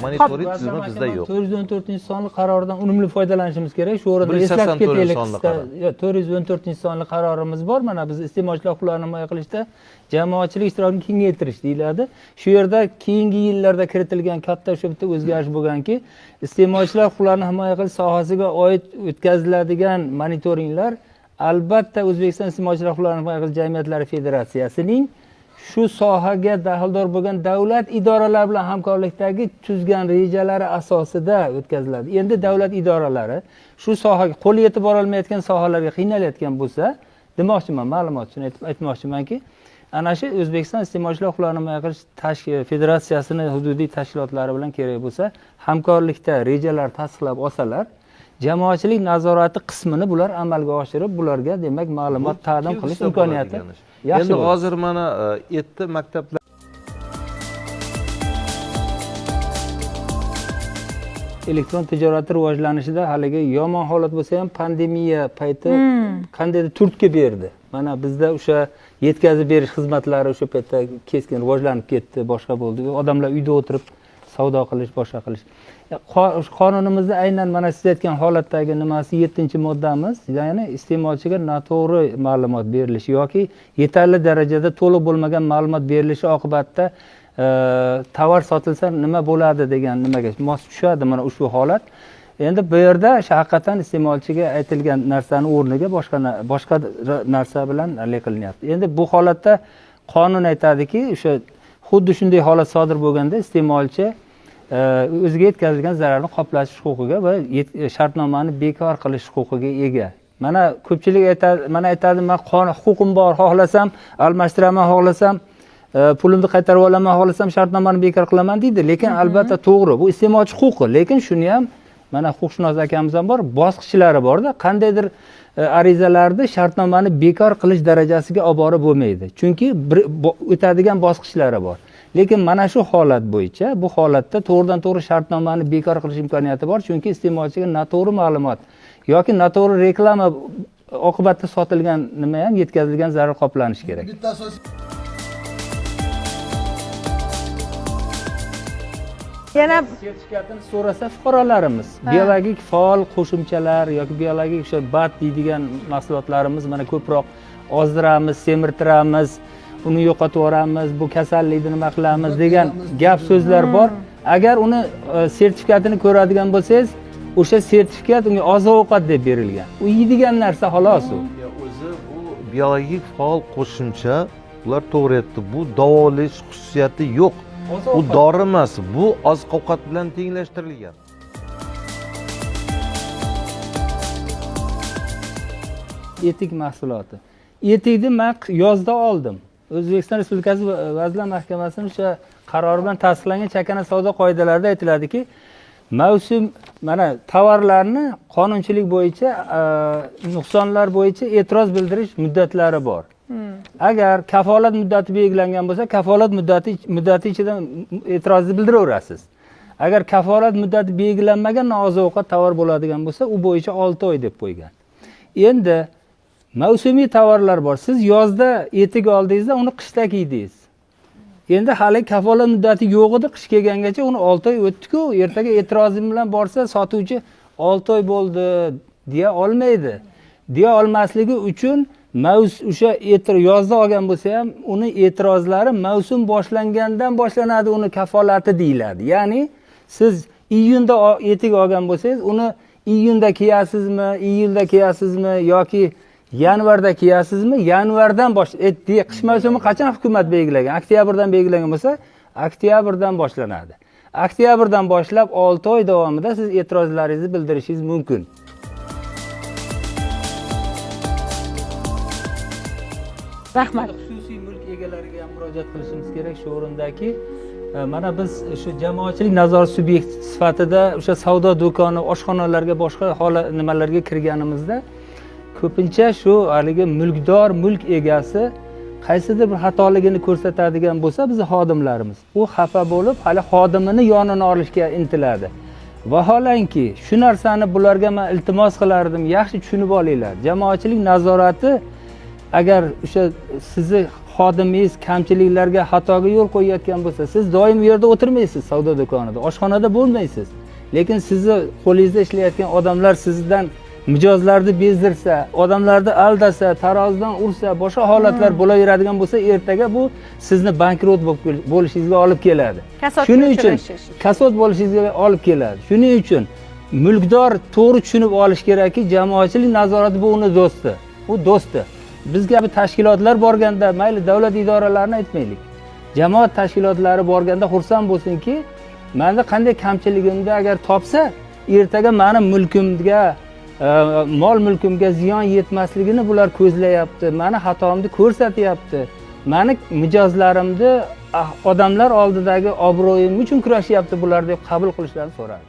monitoring tizimi bizda yo'q. 414-sonli qaroridan unumli foydalanishimiz kerak. Shu o'rinda eslatib ketaylik. 414-sonli qarorimiz bor. Mana biz iste'molchilar huquqlarini himoya qilishda jamoatchilik ishtirokini kengaytirish deyiladi. Shu yerda keyingi yillarda kiritilgan katta o'sha bitta o'zgarish bo'lganki, iste'molchilar huquqlarini himoya qilish sohasiga oid o'tkaziladigan monitoringlar albatta O'zbekiston iste'molchilar huquqlarini himoya qilish jamiyatlari federatsiyasining shu sohaga daxldor bo'lgan davlat idoralari bilan hamkorlikdagi tuzgan rejalari asosida o'tkaziladi. Endi davlat idoralari shu sohaga qo'li yetib bora olmayotgan sohalarga qiynalayotgan bo'lsa, demoqchiman, ma'lumot uchun aytmoqchimanki, ana shu O'zbekiston iste'molchilar huquqlarini himoya qilish federatsiyasini hududiy tashkilotlari bilan kerak bo'lsa, hamkorlikda rejalar tasdiqlab olsalar, jamoatchilik nazorati qismini bular amalga oshirib, bularga demak ma'lumot taqdim qilish imkoniyati endi hozir mana erta maktablar elektron tijorat rivojlanishida haligi yomon holat bo'lsa ham pandemiya payti qandaydir turtki berdi. Mana bizda o'sha yetkazib berish xizmatlari o'sha paytda keskin rivojlanib ketdi, boshqa bo'ldi. Odamlar uyda o'tirib savdo qilish, boshqa qilish. Qonunimizda aynan mana siz aytgan holatdagi nimasi 7-moddamiz, ya'ni iste'molchiga noto'g'ri ma'lumot berilishi yoki yetarli darajada to'liq bo'lmagan ma'lumot berilishi oqibatida tovar sotilsa nima bo'ladi degan nimaga mos tushadi mana ushbu holat. Endi bu yerda haqiqatan iste'molchiga aytilgan narsani o'rniga boshqa narsa bilan hal qilinyapti. Endi bu holatda qonun aytadiki, o'sha xuddi shunday holat sodir bo'lganda iste'molchi o'ziga yetkazilgan zararni qoplash huquqiga va shartnomani bekor qilish huquqiga ega. Mana ko'pchilik aytadi, men huquqim bor, xohlasam almashtiraman, xohlasam pulimni qaytarib olaman, xohlasam shartnomani bekor qilaman deydi. Lekin albatta to'g'ri, bu iste'molchi huquqi, lekin shuni ham mana huquqshunos akamiz ham bor, bosqichlari borda, qandaydir arizalarni shartnomani bekor qilish darajasiga olib borib bo'lmaydi. Chunki o'tadigan bosqichlari bor. Lekin mana shu holat bo'yicha, bu holatda to'g'ridan to'g'ri shartnomani bekor qilish imkoniyati bor, chunki iste'molchiga noto'g'ri ma'lumot yoki noto'g'ri reklama oqibatida sotilgan nima ham yetkazilgan zarar qoplanishi kerak. Yana sertifikatini so'rasa fuqarolarimiz, biologik faol qo'shimchalar yoki biologik o'sha BAT deydigan mahsulotlarimiz mana ko'proq ozdiramiz, semirtiramiz, uni yo'qotib yuboramiz, bu kasallikni nima qilamiz degan gap so'zlar bor. Agar uni sertifikatini ko'radigan bo'lsangiz, o'sha sertifikat unga oziq-ovqat deb berilgan. U yeydigan narsa xolos u. O'zi bu biologik faol qo'shimcha, ular to'g'ri aytdi, bu davolash xususiyati yo'q. U dori emas, bu oziq-ovqat bilan tenglashtirilgan. Etik mahsuloti. Etikni men yozda oldim. O'zbekiston Respublikasi Vazirlar Mahkamasining o'sha qarori bilan tasdiqlangan chakana savdo qoidalarida aytiladiki, mavsum mana tovarlarni qonunchilik bo'yicha nuqsonlar bo'yicha e'tiroz bildirish muddatlari bor. Agar kafolat muddati belgilangan bo'lsa, kafolat muddati ichida e'tirozni bildiraverasiz. Agar kafolat muddati belgilanmagan oziq-ovqat tovar bo'ladigan bo'lsa, u bo'yicha 6 oy deb qo'ygan. Endi mavsumiy tovarlar bor. Siz yozda etik oldingizda uni qishda kiydingiz. Endi hali kafolat muddati yo'q edi, qish kelgangacha uni 6 oy o'tdi-ku, ertaga e'tirozim bilan borsa sotuvchi 6 oy bo'ldi deya olmaydi. Deya olmasligi uchun o'sha yozda olgan bo'lsa ham uni e'tirozlari mavsum boshlangandan boshlanadi, uni kafolati deyiladi. Ya'ni siz iyunda etik olgan bo'lsangiz, uni iyunda kiyasizmi, iyulda kiyasizmi yoki yanvarda kiyasizmi? Yanvardan qish mavsumi qachon hukumat belgilagan? Oktyabrdan belgilangan bo'lsa, oktyabrdan boshlanadi. Oktyabrdan boshlab 6 oy davomida siz e'tirozlaringizni bildirishingiz mumkin. Rahmat. Xususiy mulk egalariga ham murojaat qilishimiz kerak shu o'rindaki, mana biz shu jamoatchilik nazorat subyekti sifatida o'sha savdo do'koni, oshxonalarga, boshqa nimalarga kirganimizda ko'pincha shu haligi mulkdor, mulk egasi qaysidir bir xatoligini ko'rsatadigan bo'lsa, biz xodimlarimiz u xafa bo'lib, hali xodimini yonini olishga intiladi. Vaholanki shu narsani bularga men iltimos qilardim, yaxshi tushunib olinglar. Jamoatchilik nazorati agar o'sha sizni xodimingiz kamchiliklarga, xatoga yo'l qo'yayotgan bo'lsa, siz doim u yerda o'tirmaysiz, savdo do'konida, oshxonada bo'lmaysiz. Lekin sizni qo'lingizda ishlayotgan odamlar sizdan mijozlarni bezdirsa, odamlarni aldasa, tarozidan ursa, boshqa holatlar bo'laveradigan bo'lsa, ertaga bu sizni bankrot bo'lishingizga olib keladi. Shuning uchun kasod bo'lishingizga olib keladi. Shuning uchun mulkdor to'g'ri tushunib olish kerakki, jamoatchilik nazorati bu uni do'sti. U do'sti. Bizga bu tashkilotlar borganda, mayli davlat idoralarini aytmaylik. Jamoat tashkilotlari borganda xursand bo'lsinki, menda qanday kamchiligimni agar topsa, ertaga meni mulkimga, mol mulkimga ziyon yetmasligini bular ko'zlayapti. Meni xatomni ko'rsatyapti. Meni mijozlarimni odamlar oldidagi obro'yim uchun kurashyapti bular deb qabul qilishlarini so'radi.